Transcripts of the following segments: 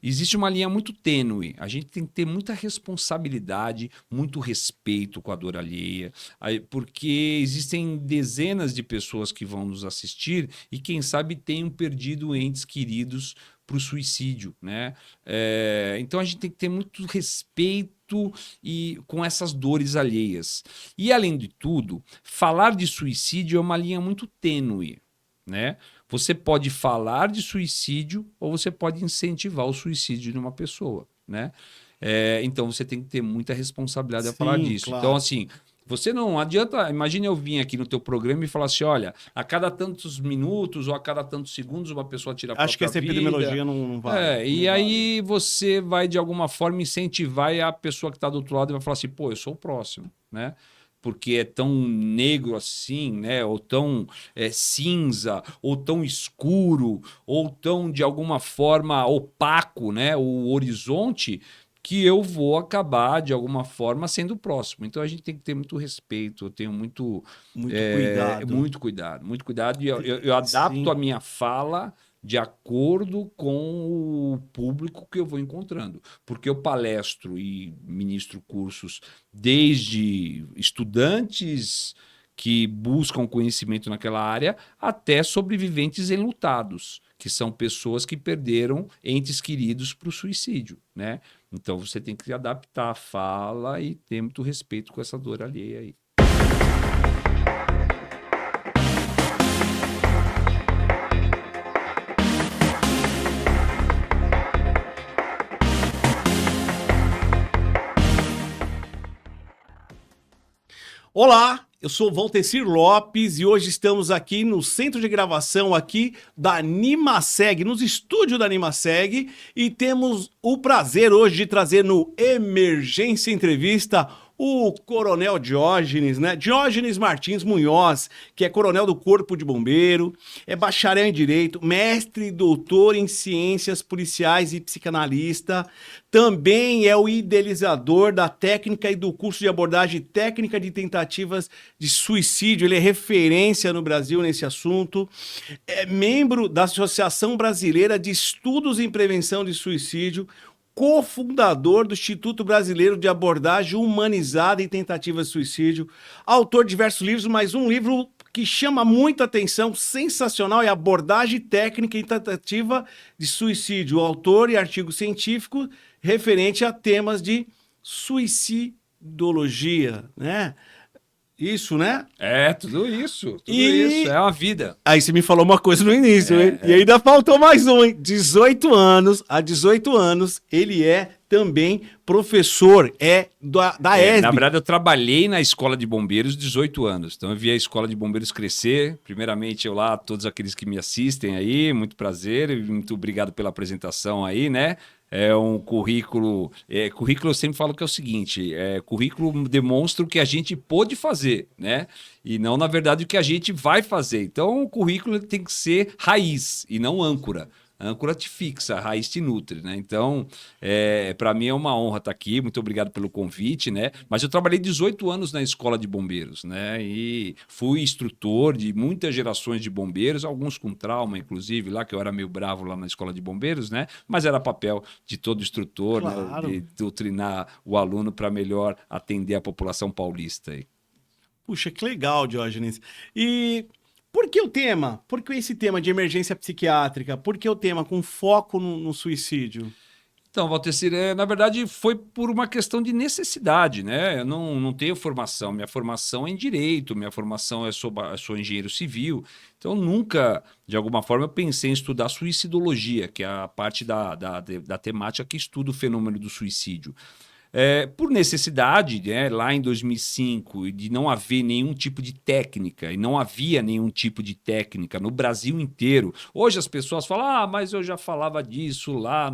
existe uma linha muito tênue. A gente tem que ter muita responsabilidade, muito respeito com a dor alheia, porque existem dezenas de pessoas que vão nos assistir e, quem sabe, tenham perdido entes queridos para o suicídio, né? Então a gente tem que ter muito respeito e com essas dores alheias. E, além de tudo, falar de suicídio é uma linha muito tênue, né? Você pode falar de suicídio ou você pode incentivar o suicídio de uma pessoa, né? Então você tem que ter muita responsabilidade a falar Sim, disso. Então, claro. assim, você não adianta. Imagine eu vir aqui no teu programa e falar assim: olha, a cada tantos minutos ou a cada tantos segundos uma pessoa tira a Acho que própria essa vida. epidemiologia não vale. E Não vale. aí você vai, de alguma forma, incentivar a pessoa que está do outro lado e vai falar assim: pô, eu sou o próximo, né? Porque é tão negro assim, né? Ou tão cinza, ou tão escuro, ou tão, de alguma forma, opaco, né? O horizonte, que eu vou acabar, de alguma forma, sendo o próximo. Então a gente tem que ter muito respeito, eu tenho Muito cuidado. muito cuidado, e eu adapto a Sim. minha fala de acordo com o público que eu vou encontrando. Porque eu palestro e ministro cursos desde estudantes que buscam conhecimento naquela área até sobreviventes enlutados, que são pessoas que perderam entes queridos para o suicídio, né? Então você tem que adaptar a fala e ter muito respeito com essa dor alheia aí. Olá, eu sou Valtecir Lopes e hoje estamos aqui no centro de gravação aqui da Animaseg, nos estúdios da Animaseg, e temos o prazer hoje de trazer no Emergência Entrevista o Coronel Diógenes, né? Diógenes Martins Munhoz, que é coronel do Corpo de Bombeiro, é bacharel em Direito, mestre e doutor em Ciências Policiais e psicanalista, também é o idealizador da técnica e do curso de abordagem técnica de tentativas de suicídio. Ele é referência no Brasil nesse assunto. É membro da Associação Brasileira de Estudos em Prevenção de Suicídio, cofundador do Instituto Brasileiro de Abordagem Humanizada em Tentativas de Suicídio, autor de diversos livros, mas um livro que chama muita atenção, sensacional, é Abordagem Técnica em Tentativa de Suicídio, autor e artigo científico referente a temas de suicidologia, né? Isso, né? Tudo isso, é uma vida. Aí você me falou uma coisa no início, hein? E ainda faltou mais um, hein? 18 anos, há 18 anos, ele é também professor, da ESB. Na verdade, eu trabalhei na Escola de Bombeiros 18 anos, então eu vi a Escola de Bombeiros crescer. Primeiramente, todos aqueles que me assistem aí, muito prazer e muito obrigado pela apresentação aí, né? É um currículo. Currículo eu sempre falo que é o seguinte: currículo demonstra o que a gente pôde fazer, né? E não, na verdade, o que a gente vai fazer. Então, o currículo tem que ser raiz e não âncora. A âncora te fixa, a raiz te nutre, né? Então, para mim é uma honra estar aqui. Muito obrigado pelo convite, né? Mas eu trabalhei 18 anos na Escola de Bombeiros, né? E fui instrutor de muitas gerações de bombeiros, alguns com trauma, inclusive, lá que eu era meio bravo lá na Escola de Bombeiros, né? Mas era papel de todo instrutor, Claro. né? De doutrinar o aluno para melhor atender a população paulista aí. Puxa, que legal, Diógenes. E por que o tema? Por que esse tema de emergência psiquiátrica? Por que o tema com foco no suicídio? Então, Valtecir, na verdade foi por uma questão de necessidade, né? Eu não tenho formação, minha formação é em Direito, minha formação sou engenheiro civil, então nunca, de alguma forma, eu pensei em estudar suicidologia, que é a parte da temática que estuda o fenômeno do suicídio. Por necessidade, né, lá em 2005, de não haver nenhum tipo de técnica, e não havia nenhum tipo de técnica no Brasil inteiro. Hoje as pessoas falam, mas eu já falava disso lá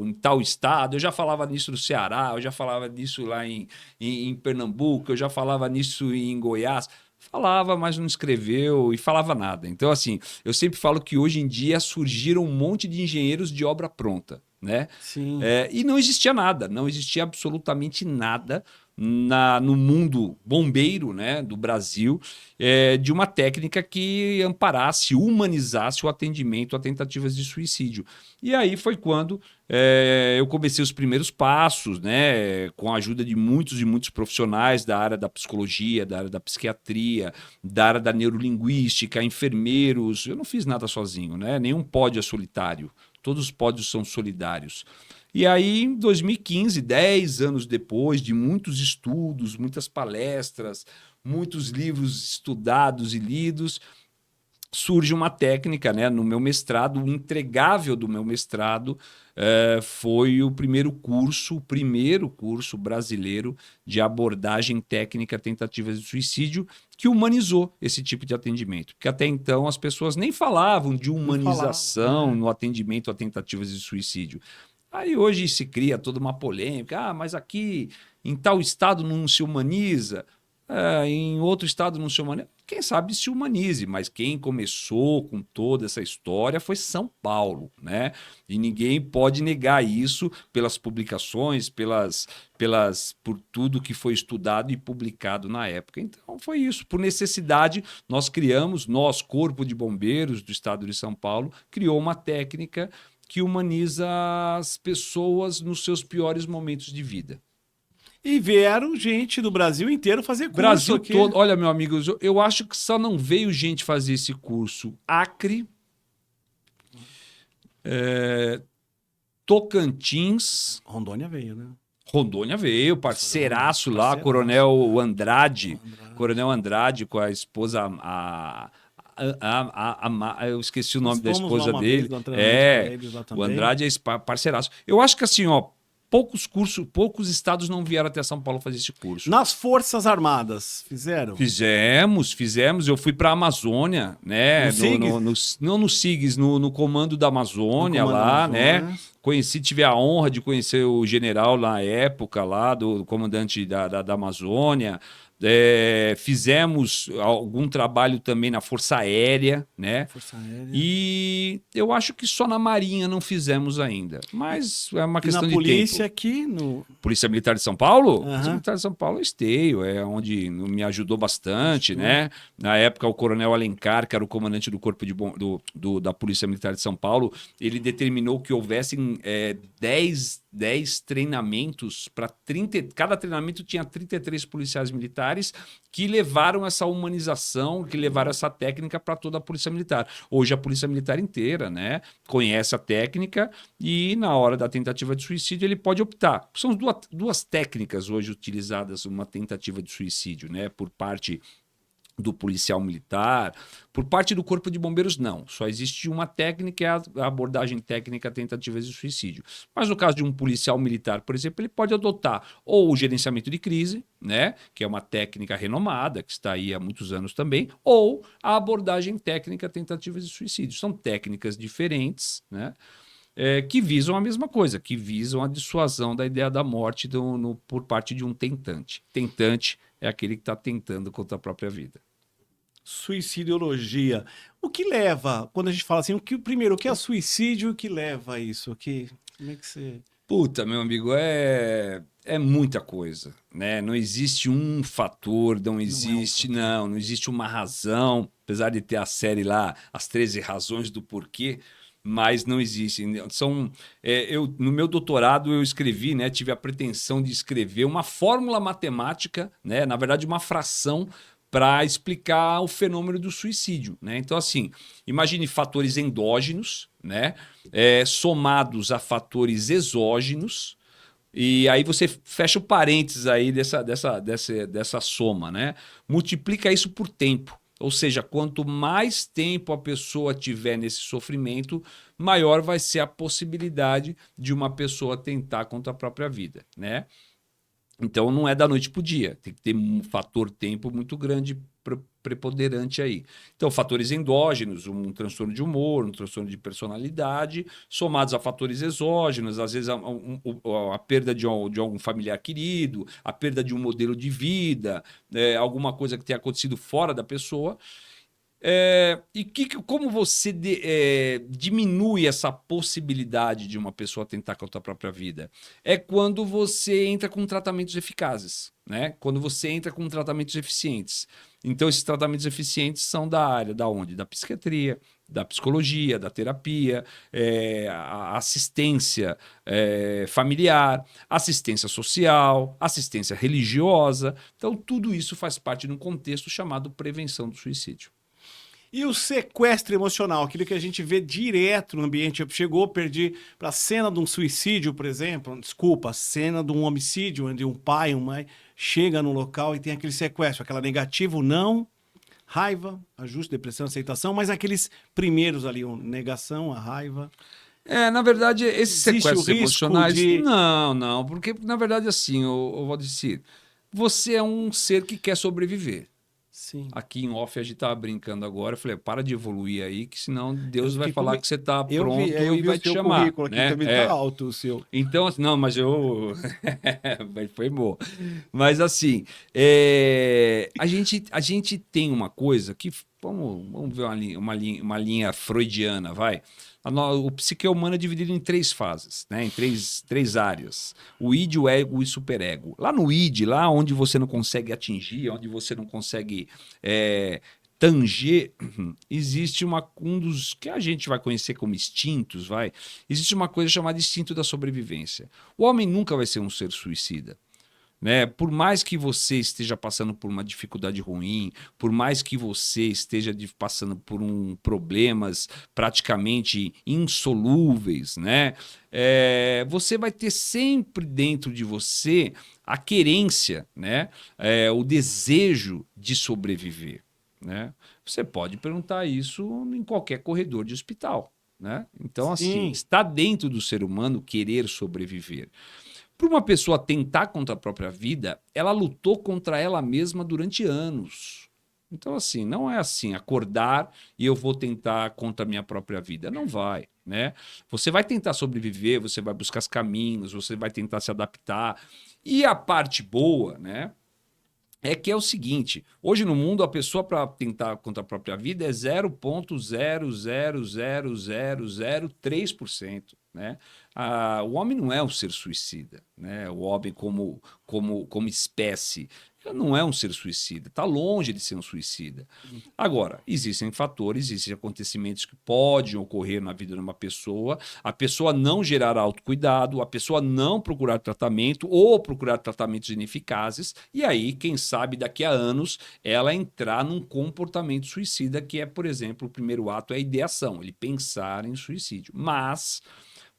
em tal estado, eu já falava nisso no Ceará, eu já falava nisso lá em Pernambuco, eu já falava nisso em Goiás. Falava, mas não escreveu e falava nada. Então, assim, eu sempre falo que hoje em dia surgiram um monte de engenheiros de obra pronta, né? Sim. E não existia nada, não existia absolutamente nada no mundo bombeiro, né, do Brasil, de uma técnica que amparasse, humanizasse o atendimento a tentativas de suicídio. E aí foi quando eu comecei os primeiros passos, né, com a ajuda de muitos e muitos profissionais da área da psicologia, da área da psiquiatria, da área da neurolinguística, enfermeiros. Eu não fiz nada sozinho, né? Nenhum pódio é solitário. Todos os pódios são solidários. E aí, em 2015, 10 anos depois de muitos estudos, muitas palestras, muitos livros estudados e lidos, surge uma técnica, né? No meu mestrado, o entregável do meu mestrado foi o primeiro curso brasileiro de abordagem técnica a tentativas de suicídio que humanizou esse tipo de atendimento. Porque até então as pessoas nem falavam de humanização no atendimento a tentativas de suicídio. Aí hoje se cria toda uma polêmica. Mas aqui em tal estado não se humaniza, em outro estado não se humaniza. Quem sabe se humanize, mas quem começou com toda essa história foi São Paulo, né? E ninguém pode negar isso pelas publicações, por tudo que foi estudado e publicado na época. Então foi isso. Por necessidade, nós, Corpo de Bombeiros do Estado de São Paulo, criou uma técnica que humaniza as pessoas nos seus piores momentos de vida. E vieram gente do Brasil inteiro fazer curso Brasil aqui. todo. Olha, meu amigo, eu acho que só não veio gente fazer esse curso. Acre, Tocantins. Rondônia veio, né? Rondônia veio, parceiraço lá, Coronel Andrade. Coronel Andrade com a esposa. Eu esqueci o nome da esposa dele. O Andrade é parceiraço. Eu acho que assim, ó, poucos estados não vieram até São Paulo fazer esse curso. Nas Forças Armadas, fizeram? Fizemos. Eu fui para a Amazônia, né? Não no SIGs, no Comando da Amazônia lá, né? Tive a honra de conhecer o general na época lá, do comandante da Amazônia. Fizemos algum trabalho também na Força Aérea, né? Força Aérea. E eu acho que só na Marinha não fizemos ainda. Mas é uma questão de tempo. Na polícia aqui no... Polícia Militar de São Paulo? Polícia Militar de São Paulo é Esteio, é onde me ajudou bastante, né? Na época, o Coronel Alencar, que era o comandante do Corpo da Polícia Militar de São Paulo, ele determinou que houvessem 10 treinamentos para 30. Cada treinamento tinha 33 policiais militares que levaram essa humanização, que levaram essa técnica para toda a Polícia Militar. Hoje a Polícia Militar inteira, né, conhece a técnica e na hora da tentativa de suicídio ele pode optar. São duas técnicas hoje utilizadas numa tentativa de suicídio, né, por parte do policial militar, por parte do Corpo de Bombeiros, não. Só existe uma técnica, é a abordagem técnica a tentativas de suicídio. Mas no caso de um policial militar, por exemplo, ele pode adotar ou o gerenciamento de crise, né, que é uma técnica renomada, que está aí há muitos anos também, ou a abordagem técnica a tentativas de suicídio. São técnicas diferentes, né, que visam a mesma coisa, que visam a dissuasão da ideia da morte por parte de um tentante. Tentante é aquele que está tentando contra a própria vida. Suicidologia. O que leva, quando a gente fala assim, o que é suicídio e o que leva a isso? Como é que você... Puta, meu amigo, é muita coisa, né? Não existe um fator, não existe uma razão, apesar de ter a série lá, As 13 Razões do Porquê, mas não existe. No meu doutorado eu escrevi, né? Tive a pretensão de escrever uma fórmula matemática, né? Na verdade, uma fração para explicar o fenômeno do suicídio, né? Então, assim, imagine fatores endógenos, né? Somados a fatores exógenos, e aí você fecha o parênteses aí dessa soma, né? Multiplica isso por tempo. Ou seja, quanto mais tempo a pessoa tiver nesse sofrimento, maior vai ser a possibilidade de uma pessoa tentar contra a própria vida, né? Então não é da noite para o dia, tem que ter um fator tempo muito grande, preponderante aí. Então, fatores endógenos, um transtorno de humor, um transtorno de personalidade, somados a fatores exógenos, às vezes a perda de algum familiar querido, a perda de um modelo de vida, alguma coisa que tenha acontecido fora da pessoa. Como você diminui essa possibilidade de uma pessoa tentar contra a própria vida? É quando você entra com tratamentos eficazes, né? Quando você entra com tratamentos eficientes. Então, esses tratamentos eficientes são da área da onde? Da psiquiatria, da psicologia, da terapia, a assistência familiar, assistência social, assistência religiosa. Então, tudo isso faz parte de um contexto chamado prevenção do suicídio. E o sequestro emocional, aquilo que a gente vê direto no ambiente. Chegou, perdi para a cena de um suicídio, por exemplo. Desculpa, a cena de um homicídio, onde um pai, uma mãe chega no local e tem aquele sequestro, aquela negativo, não, raiva, ajuste, depressão, aceitação, mas aqueles primeiros ali, negação, a raiva. Na verdade, esses Existe sequestros o risco emocionais. de... Não, porque, na verdade, assim, eu vou dizer, você é um ser que quer sobreviver. Sim. Aqui em off a gente tava brincando agora, eu falei, para de evoluir aí, que senão Deus vai fiquei falar com- que você tá Eu pronto vi, eu e vi vai o te seu chamar, currículo aqui né? também, tá alto o seu. Então, assim, não, mas eu... Foi bom. Mas assim, a gente tem uma coisa que... Vamos ver uma linha freudiana, vai. O psique humano é dividido em 3 fases, né? Em três áreas. O id, o ego e o superego. Lá no id, lá onde você não consegue atingir, onde você não consegue tanger, existe um dos que a gente vai conhecer como instintos, vai. Existe uma coisa chamada instinto da sobrevivência. O homem nunca vai ser um ser suicida. Né? Por mais que você esteja passando por uma dificuldade ruim, por mais que você esteja passando por problemas praticamente insolúveis, né? Você vai ter sempre dentro de você a querência, né? O desejo de sobreviver. Né? Você pode perguntar isso em qualquer corredor de hospital. Né? Então, assim, Sim. está dentro do ser humano querer sobreviver. Para uma pessoa tentar contra a própria vida, ela lutou contra ela mesma durante anos. Então, assim, não é assim, acordar e eu vou tentar contra a minha própria vida. Não vai, né? Você vai tentar sobreviver, você vai buscar os caminhos, você vai tentar se adaptar. E a parte boa, né? É que é o seguinte, hoje no mundo a pessoa para tentar contra a própria vida é 0,00003%, né? O homem não é um ser suicida, né? O homem como espécie ele não é um ser suicida, está longe de ser um suicida. Agora, existem fatores, existem acontecimentos que podem ocorrer na vida de uma pessoa, a pessoa não gerar autocuidado, a pessoa não procurar tratamento ou procurar tratamentos ineficazes, e aí, quem sabe, daqui a anos, ela entrar num comportamento suicida, que é, por exemplo, o primeiro ato é a ideação, ele pensar em suicídio. Mas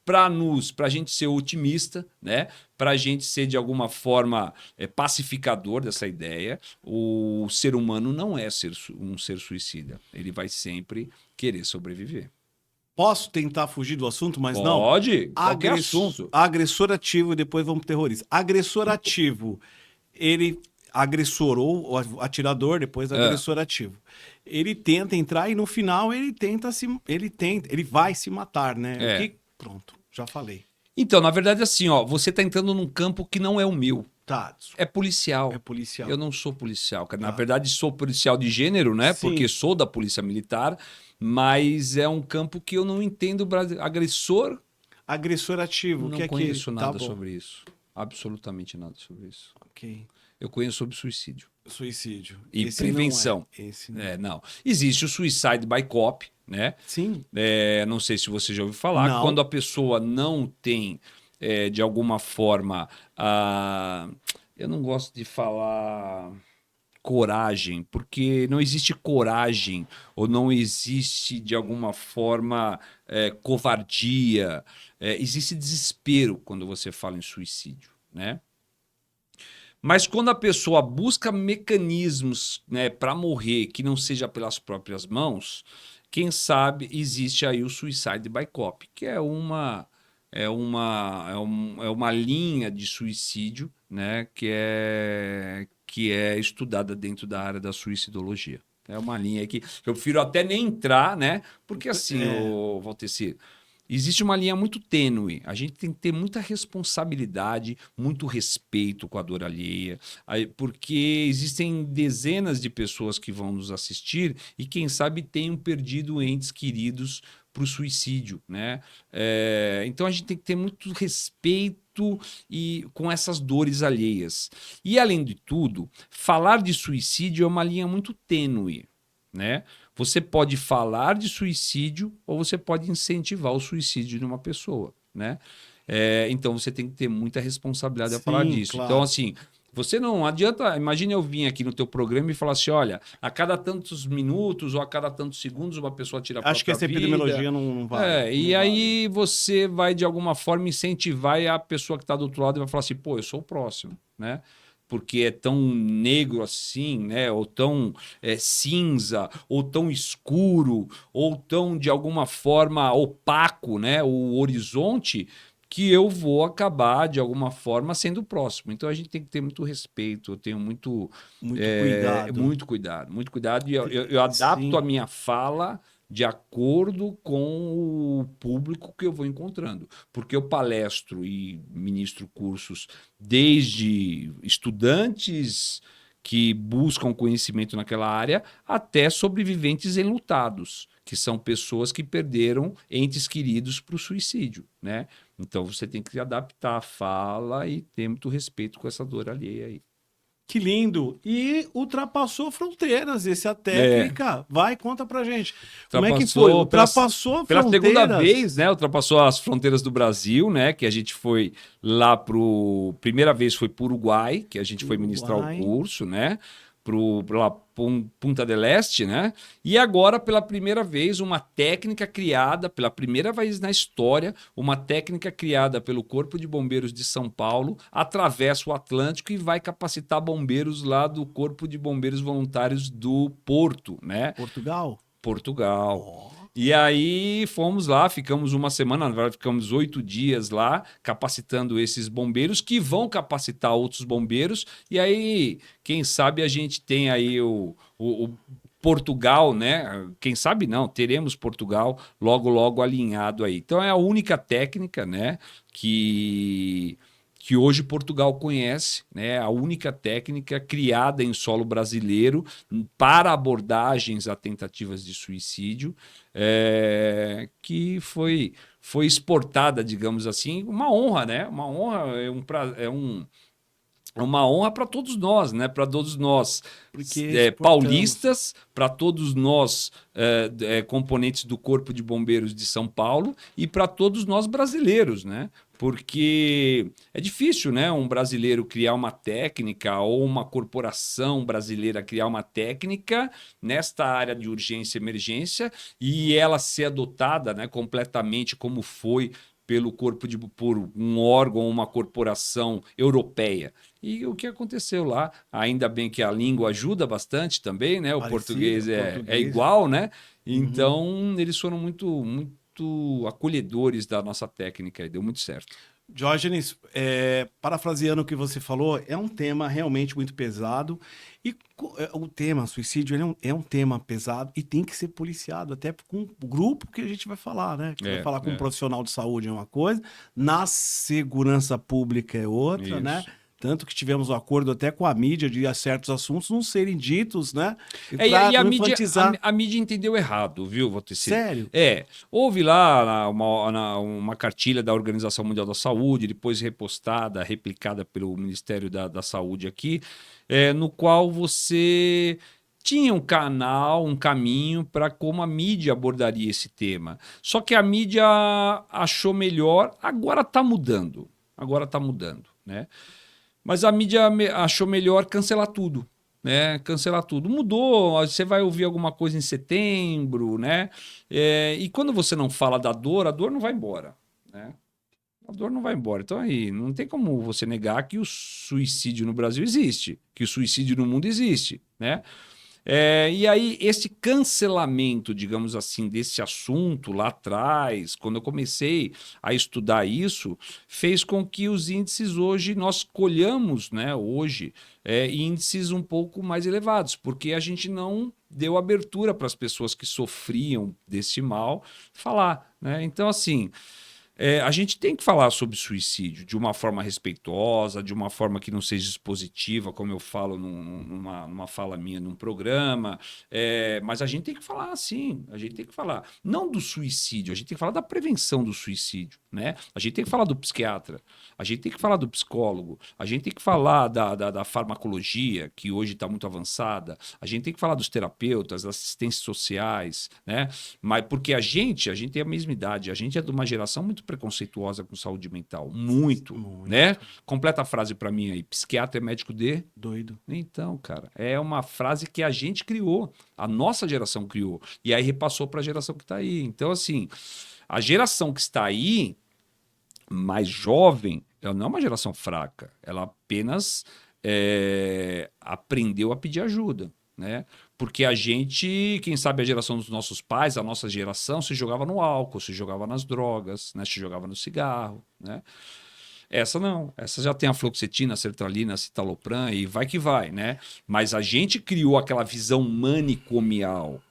para a gente ser otimista, né? Para a gente ser de alguma forma pacificador dessa ideia, o ser humano não é um ser suicida. Ele vai sempre querer sobreviver. Posso tentar fugir do assunto, mas não? Pode, qualquer assunto. Agressor ativo e depois vamos pro terrorista. Agressor ativo, ele... Agressor ou atirador, depois agressor ativo. Ele tenta entrar e no final ele vai se matar, né? Pronto, já falei. Então, na verdade, assim, ó, você tá entrando num campo que não é o meu. Tá. É policial. É policial. Eu não sou policial, cara. Tá. Na verdade, sou policial de gênero, né? Sim. Porque sou da Polícia Militar, mas é um campo que eu não entendo. Agressor. Agressor ativo. Não conheço nada sobre isso. Absolutamente nada sobre isso. Ok. Eu conheço sobre suicídio. Suicídio. E esse prevenção. Não é. Esse não é. Não. Existe o suicide by cop, né? Sim. Não sei se você já ouviu falar. Não. Quando a pessoa não tem, de alguma forma, eu não gosto de falar coragem, porque não existe coragem ou não existe, de alguma forma, covardia. Existe desespero quando você fala em suicídio, né? Mas quando a pessoa busca mecanismos, né, para morrer que não seja pelas próprias mãos, quem sabe existe aí o suicide by cop, que é uma linha de suicídio, né, que é estudada dentro da área da suicidologia. É uma linha que eu prefiro até nem entrar, né? Porque assim, Valteci, existe uma linha muito tênue. A gente tem que ter muita responsabilidade, muito respeito com a dor alheia, porque existem dezenas de pessoas que vão nos assistir e, quem sabe, tenham perdido entes queridos para o suicídio, né? Então a gente tem que ter muito respeito e com essas dores alheias. E, além de tudo, falar de suicídio é uma linha muito tênue, né? Você pode falar de suicídio ou você pode incentivar o suicídio de uma pessoa, né? Então você tem que ter muita responsabilidade a falar disso. Claro. Então, assim, você não adianta. Imagine eu vir aqui no teu programa e falar assim: olha, a cada tantos minutos ou a cada tantos segundos uma pessoa tira a própria vida. Acho que essa epidemiologia não vale. E aí você vai, de alguma forma, incentivar e a pessoa que está do outro lado vai falar assim: pô, eu sou o próximo, né? Porque é tão negro assim, né? Ou tão cinza, ou tão escuro, ou tão, de alguma forma, opaco, né? O horizonte, que eu vou acabar, de alguma forma, sendo o próximo. Então a gente tem que ter muito respeito, eu tenho muito cuidado. Muito cuidado. E eu adapto Sim. a minha fala de acordo com o público que eu vou encontrando. Porque eu palestro e ministro cursos desde estudantes que buscam conhecimento naquela área até sobreviventes enlutados, que são pessoas que perderam entes queridos para o suicídio, né? Então você tem que adaptar a fala e ter muito respeito com essa dor alheia aí. Que lindo! E ultrapassou fronteiras essa técnica. Vai, conta pra gente. Como é que foi? Ultrapassou pela fronteiras. segunda vez, né? Ultrapassou as fronteiras do Brasil, né? Que a gente foi lá primeira vez foi para o Uruguai, que a gente foi ministrar o curso, né? Para Punta del Este, né? E agora, pela primeira vez, uma técnica criada, pela primeira vez na história, uma técnica criada pelo Corpo de Bombeiros de São Paulo, atravessa o Atlântico e vai capacitar bombeiros lá do Corpo de Bombeiros Voluntários do Porto, né? Portugal. E aí fomos lá, ficamos uma semana, na verdade ficamos 8 dias lá, capacitando esses bombeiros que vão capacitar outros bombeiros. E aí, quem sabe a gente tem aí o Portugal, né? Quem sabe não, teremos Portugal logo alinhado aí. Então é a única técnica, né, que hoje Portugal conhece, né? A única técnica criada em solo brasileiro para abordagens a tentativas de suicídio, que foi exportada, digamos assim, uma honra, né? Uma honra, é uma honra para todos nós, né? Para todos nós paulistas, para todos nós componentes do Corpo de Bombeiros de São Paulo e para todos nós brasileiros, né? Porque é difícil, né? Um brasileiro criar uma técnica ou uma corporação brasileira criar uma técnica nesta área de urgência e emergência e ela ser adotada, né, completamente como foi por um órgão, uma corporação europeia. E o que aconteceu lá? Ainda bem que a língua ajuda bastante também, né? O português é igual, né? Então, eles foram muito acolhedores da nossa técnica e deu muito certo. Diógenes, parafraseando o que você falou, é um tema realmente muito pesado. E o tema suicídio ele é um tema pesado e tem que ser policiado, até com o grupo que a gente vai falar, né? Que vai falar com um profissional de saúde é uma coisa, na segurança pública é outra, Isso. né? Tanto que tivemos um acordo até com a mídia de certos assuntos não serem ditos, né? E a mídia entendeu errado, viu, Valteci? Sério? Houve lá uma cartilha da Organização Mundial da Saúde, depois repostada, replicada pelo Ministério da Saúde aqui, no qual você tinha um canal, um caminho para como a mídia abordaria esse tema. Só que a mídia achou melhor, agora está mudando, né? Mas a mídia achou melhor cancelar tudo, né? Cancelar tudo. Mudou, você vai ouvir alguma coisa em setembro, né? E quando você não fala da dor, a dor não vai embora, né? A dor não vai embora. Então aí, não tem como você negar que o suicídio no Brasil existe, que o suicídio no mundo existe, né? E aí, esse cancelamento, digamos assim, desse assunto lá atrás, quando eu comecei a estudar isso, fez com que os índices hoje, nós colhamos, né, hoje, índices um pouco mais elevados, porque a gente não deu abertura para as pessoas que sofriam desse mal falar, né? Então, assim. A gente tem que falar sobre suicídio de uma forma respeitosa, de uma forma que não seja expositiva, como eu falo numa fala minha num programa. Mas a gente tem que falar assim, a gente tem que falar não do suicídio, a gente tem que falar da prevenção do suicídio, né? A gente tem que falar do psiquiatra, a gente tem que falar do psicólogo, a gente tem que falar da farmacologia, que hoje está muito avançada, a gente tem que falar dos terapeutas, das assistências sociais, né? Mas porque a gente tem a mesma idade, a gente é de uma geração muito preconceituosa com saúde mental, muito, né? Completa a frase para mim aí, psiquiatra é médico de Doido. Então, cara, é uma frase que a gente criou, a nossa geração criou, e aí repassou para a geração que está aí. Então, assim, a geração que está aí, mais jovem, ela não é uma geração fraca, ela apenas aprendeu a pedir ajuda, né? Porque a gente, quem sabe a geração dos nossos pais, a nossa geração, se jogava no álcool, se jogava nas drogas, né? Se jogava no cigarro, né? Essa não, essa já tem a fluoxetina, a sertralina, a citalopram e vai que vai, né? Mas a gente criou aquela visão manicomial.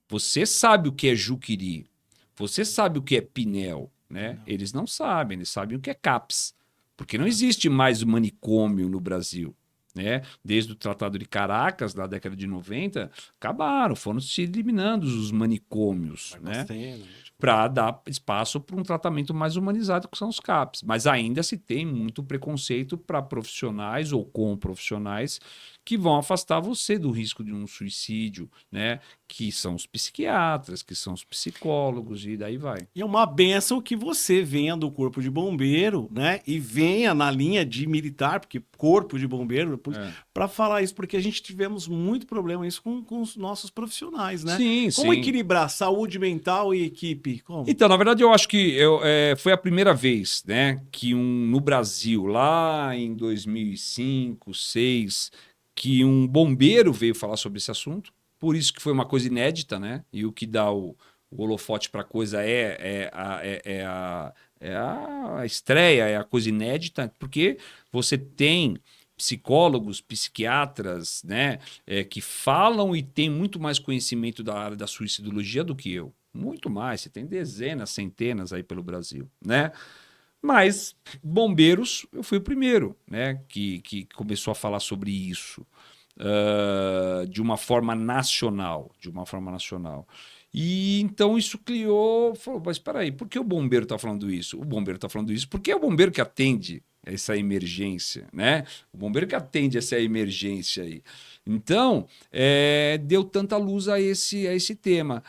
Você sabe o que é Juqueri, você sabe o que é Pinel, né? Não. Eles não sabem, eles sabem o que é CAPS, porque não existe mais manicômio no Brasil. Né? Desde o Tratado de Caracas, da década de 90, acabaram, foram se eliminando os manicômios, né? Para dar espaço para um tratamento mais humanizado, que são os CAPs. Mas ainda se tem muito preconceito para profissionais ou com profissionais que vão afastar você do risco de um suicídio, né? Que são os psiquiatras, que são os psicólogos, e daí vai. E é uma benção que você venha do corpo de bombeiro, né? E venha na linha de militar, porque corpo de bombeiro, para falar isso, porque a gente tivemos muito problema isso com os nossos profissionais, né? Sim, Como sim. equilibrar saúde mental e equipe? Como? Então, na verdade, eu acho que foi a primeira vez, né, que no Brasil, lá em 2005, 2006, que um bombeiro veio falar sobre esse assunto. Por isso que foi uma coisa inédita, né? E o que dá o holofote para a coisa é a estreia, é a coisa inédita, porque você tem psicólogos, psiquiatras, né, que falam e têm muito mais conhecimento da área da suicidologia do que eu. Muito mais, você tem dezenas, centenas aí pelo Brasil, né? Mas bombeiros, eu fui o primeiro, né, que começou a falar sobre isso de uma forma nacional, E então isso criou, falou, mas espera aí, por que o bombeiro está falando isso? O bombeiro está falando isso porque é o bombeiro que atende essa emergência, né? O bombeiro que atende essa emergência aí. Então, deu tanta luz a esse tema.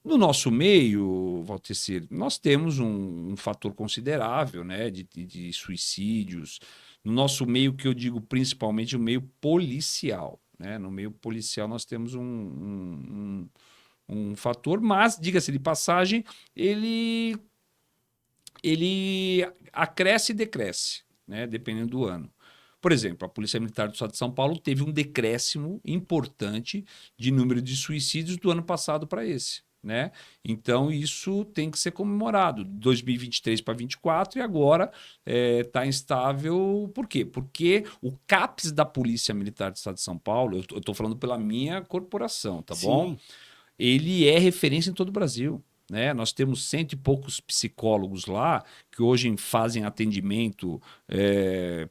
No nosso meio, Valtecir, nós temos um fator considerável, né, de suicídios. No nosso meio, que eu digo principalmente o meio policial. Né? No meio policial, nós temos um fator, mas, diga-se de passagem, ele acresce e decresce, né, dependendo do ano. Por exemplo, a Polícia Militar do Estado de São Paulo teve um decréscimo importante de número de suicídios do ano passado para esse. Né? Então, isso tem que ser comemorado. 2023 para 2024 e agora está instável. Por quê? Porque o CAPS da Polícia Militar do Estado de São Paulo, eu estou falando pela minha corporação, tá bom? Ele é referência em todo o Brasil. Né? Nós temos cento e poucos psicólogos lá que hoje fazem atendimento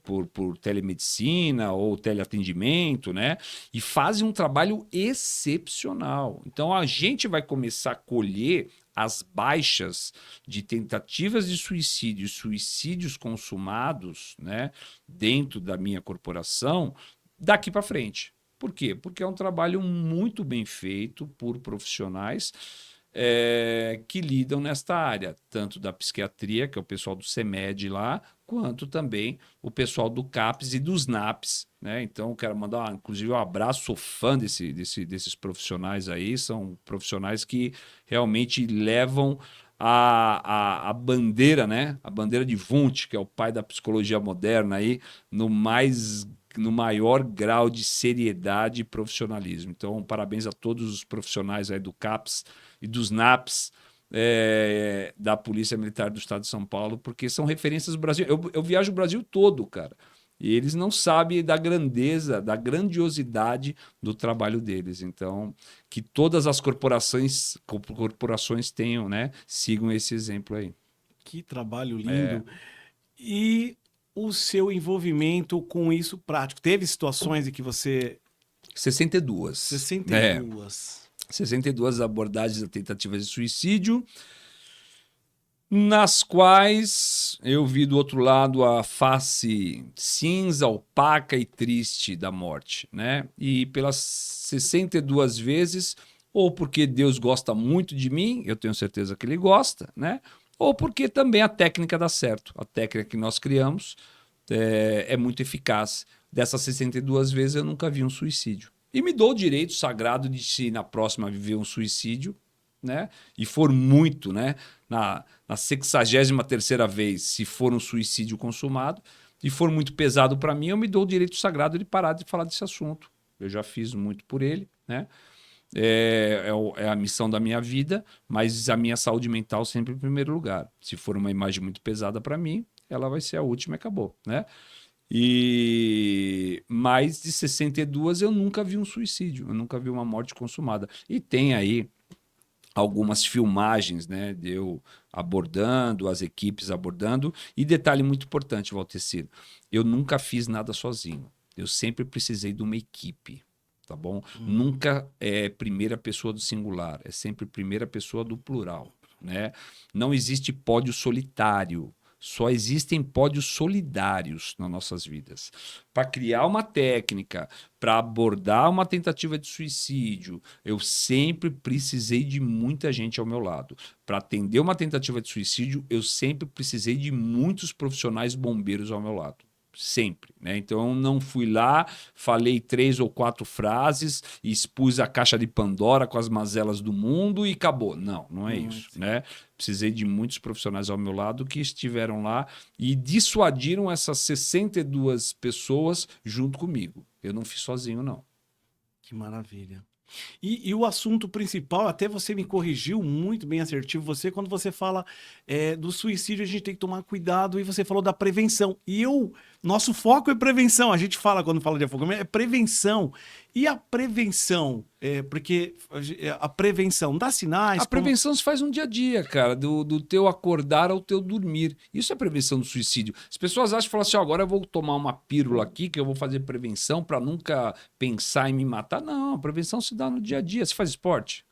por telemedicina ou teleatendimento, né? E fazem um trabalho excepcional. Então a gente vai começar a colher as baixas de tentativas de suicídio, suicídios consumados, né, dentro da minha corporação, daqui para frente. Por quê? Porque é um trabalho muito bem feito por profissionais que lidam nesta área, tanto da psiquiatria, que é o pessoal do CEMED lá, quanto também o pessoal do CAPS e dos NAPS. Né? Então, quero mandar, inclusive, um abraço, sou fã desses profissionais aí, são profissionais que realmente levam a bandeira, né? A bandeira de Wundt, que é o pai da psicologia moderna aí, no mais no maior grau de seriedade e profissionalismo. Então, parabéns a todos os profissionais aí do CAPS e dos NAPS, da Polícia Militar do Estado de São Paulo, porque são referências do Brasil. Eu viajo o Brasil todo, cara. E eles não sabem da grandeza, da grandiosidade do trabalho deles. Então, que todas as corporações tenham, né? Sigam esse exemplo aí. Que trabalho lindo. E o seu envolvimento com isso prático? Teve situações em que você... 62. 62. 62 abordagens a tentativas de suicídio, nas quais eu vi do outro lado a face cinza, opaca e triste da morte, né? E pelas 62 vezes, ou porque Deus gosta muito de mim, eu tenho certeza que ele gosta, né? Ou porque também a técnica dá certo. A técnica que nós criamos é muito eficaz. Dessas 62 vezes eu nunca vi um suicídio. E me dou o direito sagrado de, se na próxima viver um suicídio, né? E for muito, né? Na 63ª vez, se for um suicídio consumado, e for muito pesado para mim, eu me dou o direito sagrado de parar de falar desse assunto. Eu já fiz muito por ele, né? É a missão da minha vida, mas a minha saúde mental sempre em primeiro lugar. Se for uma imagem muito pesada para mim, ela vai ser a última e acabou, né? E mais de 62 eu nunca vi um suicídio, eu nunca vi uma morte consumada. E tem aí algumas filmagens, né, de eu abordando, as equipes abordando. E detalhe muito importante, Valtecir, eu nunca fiz nada sozinho. Eu sempre precisei de uma equipe, tá bom? Nunca é primeira pessoa do singular, é sempre primeira pessoa do plural, né? Não existe pódio solitário. Só existem pódios solidários nas nossas vidas. Para criar uma técnica, para abordar uma tentativa de suicídio, eu sempre precisei de muita gente ao meu lado. Para atender uma tentativa de suicídio, eu sempre precisei de muitos profissionais bombeiros ao meu lado. Sempre, né? Então eu não fui lá, falei 3 ou 4 frases, expus a caixa de Pandora com as mazelas do mundo e acabou. Não, não é isso, né? Precisei de muitos profissionais ao meu lado que estiveram lá e dissuadiram essas 62 pessoas junto comigo. Eu não fiz sozinho, não. Que maravilha. E o assunto principal, até você me corrigiu, muito bem assertivo você, quando você fala do suicídio, a gente tem que tomar cuidado, e você falou da prevenção. E nosso foco é prevenção, a gente fala quando fala de afogamento, é prevenção. E a prevenção, porque a prevenção dá sinais... A prevenção se faz no dia a dia, cara, do teu acordar ao teu dormir. Isso é prevenção do suicídio. As pessoas acham que falam assim, agora eu vou tomar uma pílula aqui, que eu vou fazer prevenção para nunca pensar em me matar. Não, a prevenção se dá no dia a dia. Você faz esporte?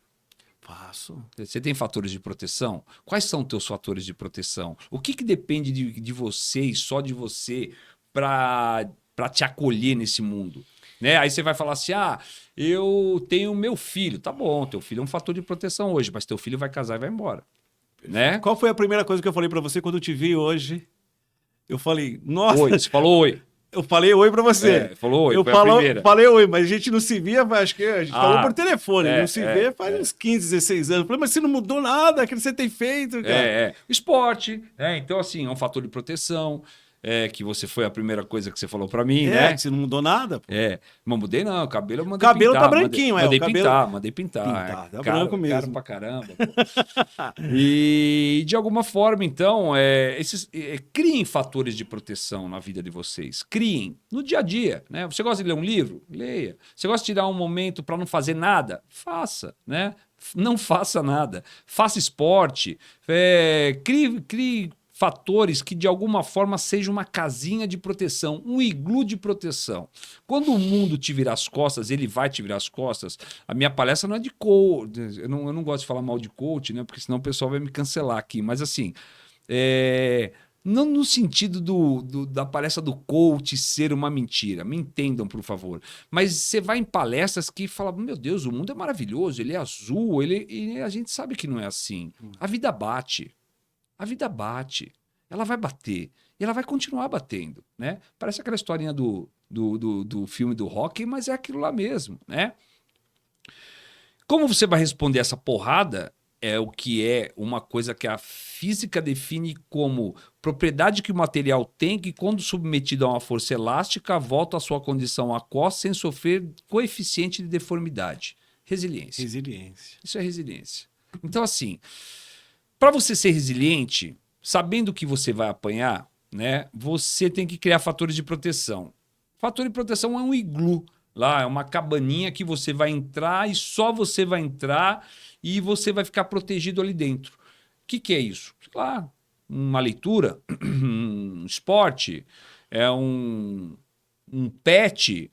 Faço. Você tem fatores de proteção? Quais são os teus fatores de proteção? O que depende de você e só de você para te acolher nesse mundo? Né? Aí você vai falar assim, eu tenho meu filho. Tá bom, teu filho é um fator de proteção hoje, mas teu filho vai casar e vai embora. Né? Qual foi a primeira coisa que eu falei pra você quando eu te vi hoje? Eu falei, nossa... Oi, você falou oi. Eu falei oi pra você. Falou oi, eu foi a primeira. Falei oi, mas a gente não se via, acho que a gente falou por telefone, não se vê faz uns 15, 16 anos. Eu falei, mas você não mudou nada, o que você tem feito, cara? Esporte, né? Então, assim, é um fator de proteção. Que você foi a primeira coisa que você falou pra mim, né? Que você não mudou nada. Pô. Não mudei não, o cabelo eu mandei cabelo pintar. Tá branquinho, Mandei pintar. Tá branco mesmo. Caro pra caramba. E de alguma forma, então, criem fatores de proteção na vida de vocês. Criem no dia a dia, né? Você gosta de ler um livro? Leia. Você gosta de tirar um momento para não fazer nada? Faça, né? Não faça nada. Faça esporte. Crie fatores que de alguma forma sejam uma casinha de proteção, um iglu de proteção. Quando o mundo te virar as costas, ele vai te virar as costas. A minha palestra não é de coach, eu não gosto de falar mal de coach, né? Porque senão o pessoal vai me cancelar aqui. Mas assim, não no sentido da palestra do coach ser uma mentira, me entendam, por favor. Mas você vai em palestras que fala, meu Deus, o mundo é maravilhoso, ele é azul, e a gente sabe que não é assim. A vida bate. A vida bate, ela vai bater e ela vai continuar batendo, né? Parece aquela historinha do filme do Rocky, mas é aquilo lá mesmo, né? Como você vai responder essa porrada é o que é uma coisa que a física define como propriedade que o material tem que, quando submetido a uma força elástica, volta à sua condição aquosa sem sofrer coeficiente de deformidade. Resiliência. Resiliência. Isso é resiliência. Então, assim, para você ser resiliente, sabendo que você vai apanhar, né, você tem que criar fatores de proteção. Fator de proteção é um iglu. Lá é uma cabaninha que você vai entrar e só você vai entrar e você vai ficar protegido ali dentro. O que é isso? Sei lá, uma leitura, um esporte, é um pet,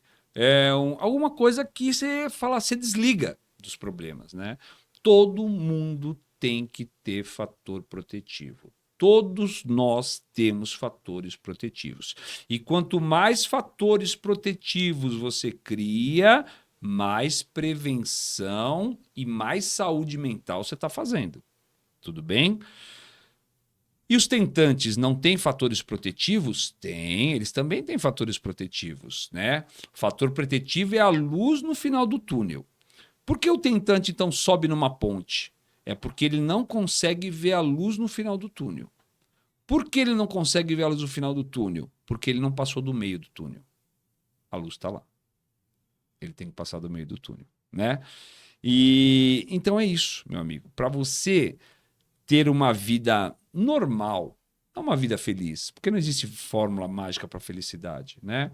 alguma coisa que você fala, você desliga dos problemas, né? Todo mundo tem que ter fator protetivo. Todos nós temos fatores protetivos. E quanto mais fatores protetivos você cria, mais prevenção e mais saúde mental você está fazendo. Tudo bem? E os tentantes não têm fatores protetivos? Tem, eles também têm fatores protetivos, né? O fator protetivo é a luz no final do túnel. Por que o tentante, então, sobe numa ponte? É porque ele não consegue ver a luz no final do túnel. Por que ele não consegue ver a luz no final do túnel? Porque ele não passou do meio do túnel. A luz está lá. Ele tem que passar do meio do túnel, né? E então é isso, meu amigo. Para você ter uma vida normal, não uma vida feliz, porque não existe fórmula mágica para felicidade, né?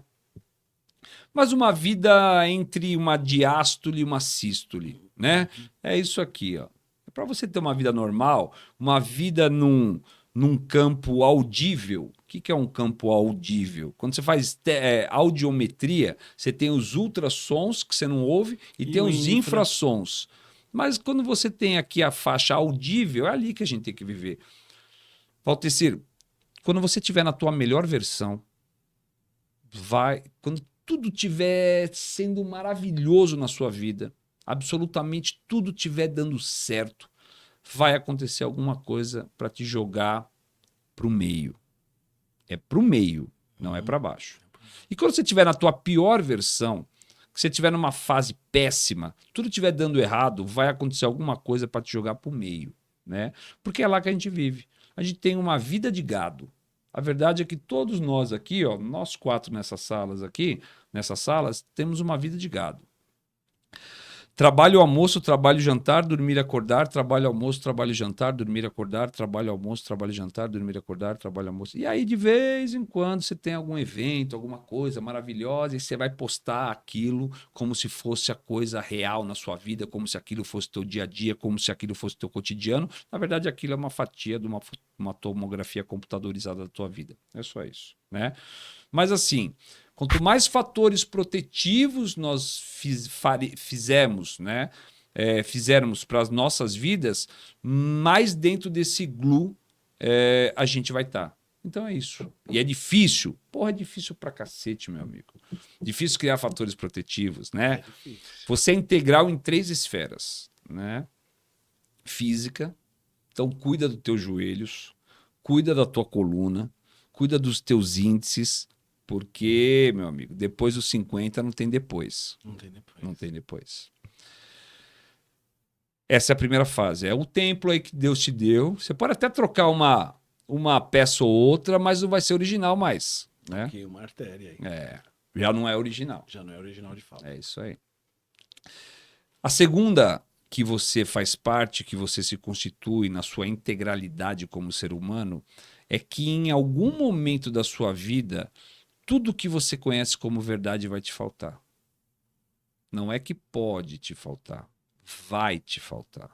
Mas uma vida entre uma diástole e uma sístole, né? É isso aqui, ó. Para você ter uma vida normal, uma vida num campo audível. O que é um campo audível? Quando você faz audiometria, você tem os ultrassons que você não ouve e tem os infrassons. Mas quando você tem aqui a faixa audível, é ali que a gente tem que viver. Valtecir, quando você estiver na tua melhor versão, quando tudo estiver sendo maravilhoso na sua vida, absolutamente tudo estiver dando certo, vai acontecer alguma coisa para te jogar para o meio. É para o meio, não é para baixo. E quando você estiver na tua pior versão, que você estiver numa fase péssima, tudo estiver dando errado, vai acontecer alguma coisa para te jogar para o meio, né? Porque é lá que a gente vive. A gente tem uma vida de gado. A verdade é que todos nós aqui, ó, nós 4 nessas salas, temos uma vida de gado. Trabalho, almoço, trabalho, jantar, dormir, acordar, trabalho, almoço, trabalho, jantar, dormir, acordar, trabalho, almoço, trabalho, jantar, dormir, acordar, trabalho, almoço. E aí, de vez em quando, você tem algum evento, alguma coisa maravilhosa e você vai postar aquilo como se fosse a coisa real na sua vida, como se aquilo fosse teu dia a dia, como se aquilo fosse teu cotidiano. Na verdade, aquilo é uma fatia de uma tomografia computadorizada da tua vida. É só isso, né? Mas assim, quanto mais fatores protetivos nós fizermos, né? Fizermos para as nossas vidas, mais dentro desse glue a gente vai estar. Então é isso. E é difícil. Porra, é difícil pra cacete, meu amigo. Difícil criar fatores protetivos, né? Você é integral em 3 esferas, né? Física. Então cuida dos teus joelhos, cuida da tua coluna, cuida dos teus índices, porque, meu amigo, depois dos 50 não tem depois. Não tem depois. Não tem depois. Essa é a primeira fase. É o templo aí que Deus te deu. Você pode até trocar uma peça ou outra, mas não vai ser original mais, né? Aqui, uma artéria aí. Já não é original. Já não é original de fato. É isso aí. A segunda que você faz parte, que você se constitui na sua integralidade como ser humano, é que em algum momento da sua vida, tudo que você conhece como verdade vai te faltar. Não é que pode te faltar, vai te faltar.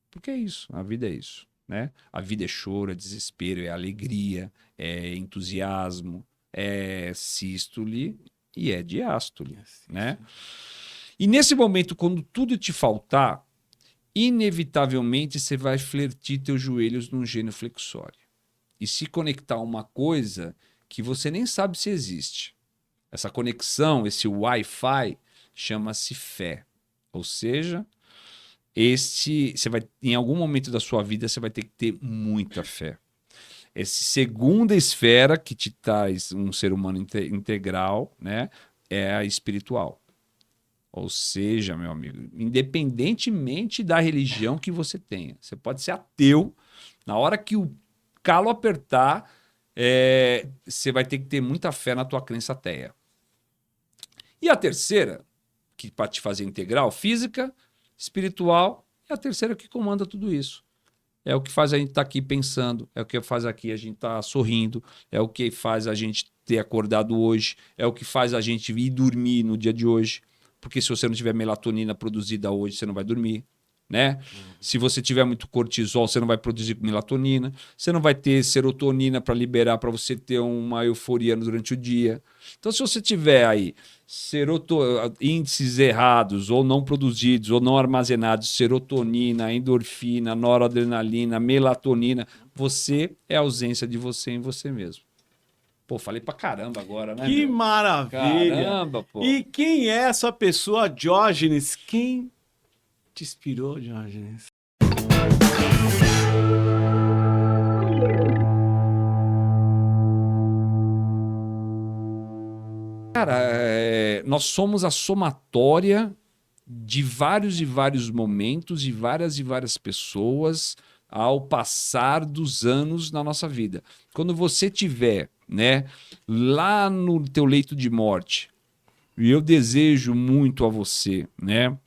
Porque é isso, a vida é isso, né? A vida é choro, é desespero, é alegria, é entusiasmo, é sístole e é diástole, né? E nesse momento, quando tudo te faltar, inevitavelmente você vai flertir teus joelhos num genuflexório e se conectar a uma coisa que você nem sabe se existe. Essa conexão, esse Wi-Fi, chama-se fé. Ou seja, você vai, em algum momento da sua vida, você vai ter que ter muita fé. Essa segunda esfera que te traz um ser humano integral, né, é a espiritual. Ou seja, meu amigo, independentemente da religião que você tenha, você pode ser ateu, na hora que o calo apertar, você vai ter que ter muita fé na tua crença ateia. E a terceira, que para te fazer integral, física, espiritual, é a terceira que comanda tudo isso. É o que faz a gente estar aqui pensando, é o que faz aqui a gente estar sorrindo, é o que faz a gente ter acordado hoje, é o que faz a gente ir dormir no dia de hoje. Porque se você não tiver melatonina produzida hoje, você não vai dormir, né? Se você tiver muito cortisol, você não vai produzir melatonina, você não vai ter serotonina para liberar para você ter uma euforia durante o dia. Então, se você tiver aí índices errados ou não produzidos ou não armazenados, serotonina, endorfina, noradrenalina, melatonina, você é a ausência de você em você mesmo. Pô, falei pra caramba agora, né? Que maravilha! Caramba, pô. E quem é essa pessoa, Diógenes? Quem te inspirou, Diógenes? Cara, nós somos a somatória de vários e vários momentos e várias pessoas ao passar dos anos na nossa vida. Quando você tiver, né, lá no teu leito de morte, e eu desejo muito a você, né,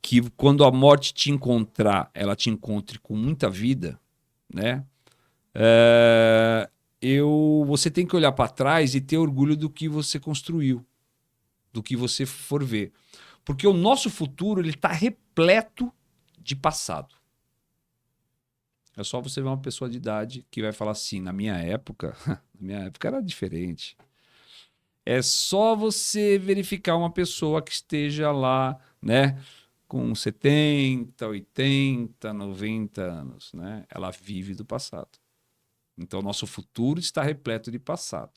que quando a morte te encontrar, ela te encontre com muita vida, né? Você tem que olhar para trás e ter orgulho do que você construiu, do que você for ver. Porque o nosso futuro ele está repleto de passado. É só você ver uma pessoa de idade que vai falar assim, na minha época era diferente. É só você verificar uma pessoa que esteja lá, né, com 70, 80, 90 anos, né? Ela vive do passado. Então, nosso futuro está repleto de passado.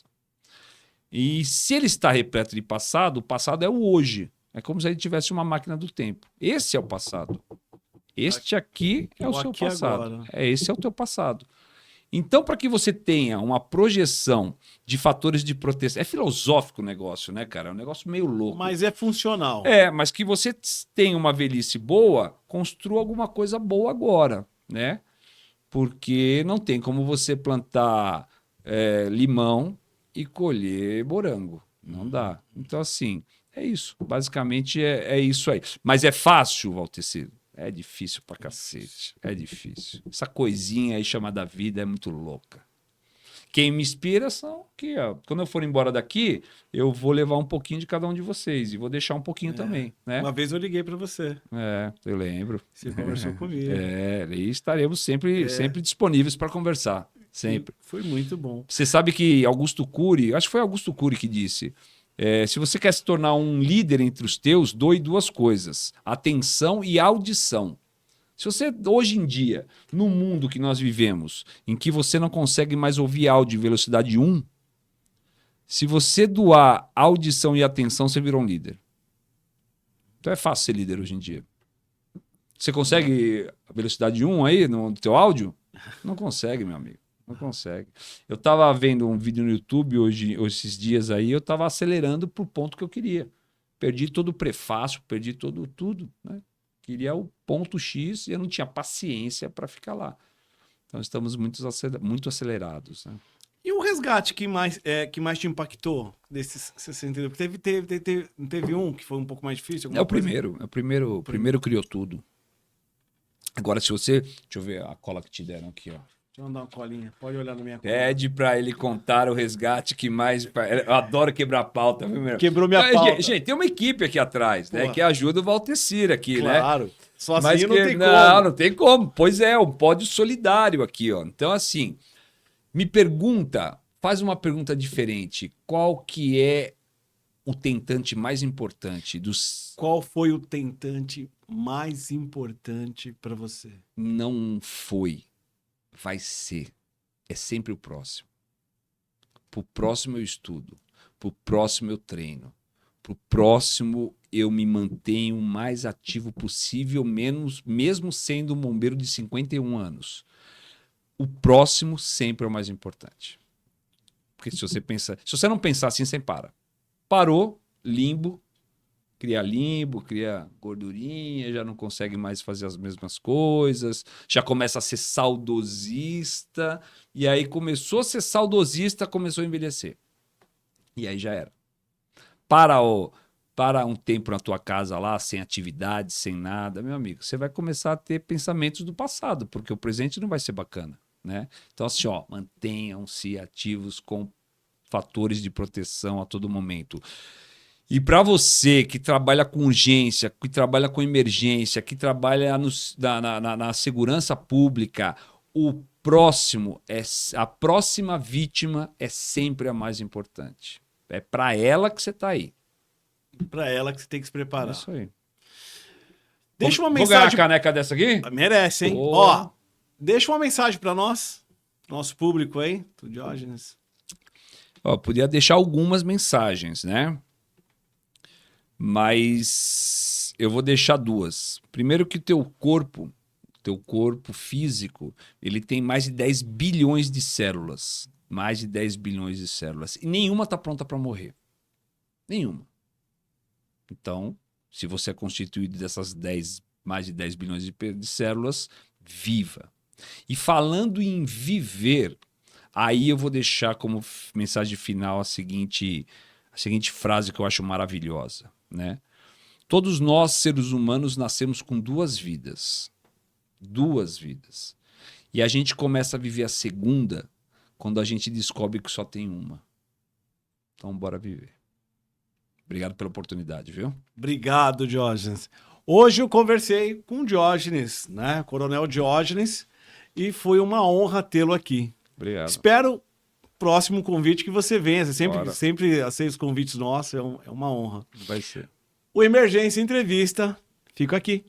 E se ele está repleto de passado, o passado é o hoje. É como se ele tivesse uma máquina do tempo. Esse é o passado. Este aqui é o seu passado. Esse é o teu passado. Então, para que você tenha uma projeção de fatores de proteção... É filosófico o negócio, né, cara? É um negócio meio louco. Mas é funcional. Mas que você tenha uma velhice boa, construa alguma coisa boa agora, né? Porque não tem como você plantar limão e colher morango. Não dá. Então, assim, é isso. Basicamente, é isso aí. Mas é fácil, Valtecido? É difícil pra cacete. É difícil. Essa coisinha aí chamada vida é muito louca. Quem me inspira são que, ó, quando eu for embora daqui, eu vou levar um pouquinho de cada um de vocês e vou deixar um pouquinho também, né? Uma vez eu liguei para você. Eu lembro. Você conversou comigo. E estaremos sempre disponíveis para conversar. Sempre. Foi muito bom. Você sabe que Augusto Cury, acho que foi Augusto Cury que disse, se você quer se tornar um líder entre os teus, doe duas coisas, atenção e audição. Se você, hoje em dia, no mundo que nós vivemos, em que você não consegue mais ouvir áudio em velocidade 1, se você doar audição e atenção, você virou um líder. Então é fácil ser líder hoje em dia. Você consegue a velocidade 1 aí no teu áudio? Não consegue, meu amigo. Não consegue. Eu estava vendo um vídeo no YouTube hoje, esses dias aí, eu estava acelerando para o ponto que eu queria. Perdi todo o prefácio, perdi tudo, né? Queria o ponto X e eu não tinha paciência para ficar lá. Então estamos muito acelerados, né? E o resgate que mais te impactou desses 62? Teve um que foi um pouco mais difícil? É o primeiro criou tudo. Agora, se você... Deixa eu ver a cola que te deram aqui, ó. Deixa eu dar uma colinha. Pode olhar na minha cola. Pede pra ele contar o resgate que mais... Eu adoro quebrar pauta, viu, meu? Quebrou minha pauta. Gente, tem uma equipe aqui atrás, né? Que ajuda o Valtecir aqui, né? Claro. Sozinho Mas não tem como. Não tem como. Pois é, um pódio solidário aqui, ó. Então, assim, faz uma pergunta diferente. Qual que é o tentante mais importante dos... Qual foi o tentante mais importante para você? Não foi. Vai ser. É sempre o próximo. Pro próximo eu estudo. Pro próximo eu treino. Pro próximo eu me mantenho o mais ativo possível, mesmo sendo um bombeiro de 51 anos. O próximo sempre é o mais importante. Porque se você não pensar assim, você para. Parou, limbo, Cria limbo, cria gordurinha, já não consegue mais fazer as mesmas coisas, já começa a ser saudosista, e aí começou a ser saudosista, começou a envelhecer. E aí já era. Para um tempo na tua casa lá, sem atividade, sem nada, meu amigo, você vai começar a ter pensamentos do passado, porque o presente não vai ser bacana, né? Então assim, ó, mantenham-se ativos com fatores de proteção a todo momento. E para você que trabalha com urgência, que trabalha com emergência, que trabalha na segurança pública, a próxima vítima é sempre a mais importante. É para ela que você está aí. Para ela que você tem que se É preparar. isso aí. Deixa uma Vou ganhar mensagem. a caneca dessa aqui? Merece, hein? Oh. Ó, deixa uma mensagem para nós, nosso público aí, do Diógenes. Ó, podia deixar algumas mensagens, né? Mas eu vou deixar duas. Primeiro que teu corpo físico, ele tem mais de 10 bilhões de células. Mais de 10 bilhões de células. E nenhuma está pronta para morrer. Nenhuma. Então, se você é constituído dessas mais de 10 bilhões de células, viva. E falando em viver, aí eu vou deixar como mensagem final a seguinte frase que eu acho maravilhosa, né? Todos nós, seres humanos, nascemos com duas vidas. Duas vidas. E a gente começa a viver a segunda quando a gente descobre que só tem uma. Então, bora viver. Obrigado pela oportunidade, viu? Obrigado, Diógenes. Hoje eu conversei com o Diógenes, né? Coronel Diógenes, e foi uma honra tê-lo aqui. Obrigado. Espero próximo convite que você venha. Você Bora. sempre aceita os convites nossos, é uma honra. Vai ser. O Emergência Entrevista fica aqui.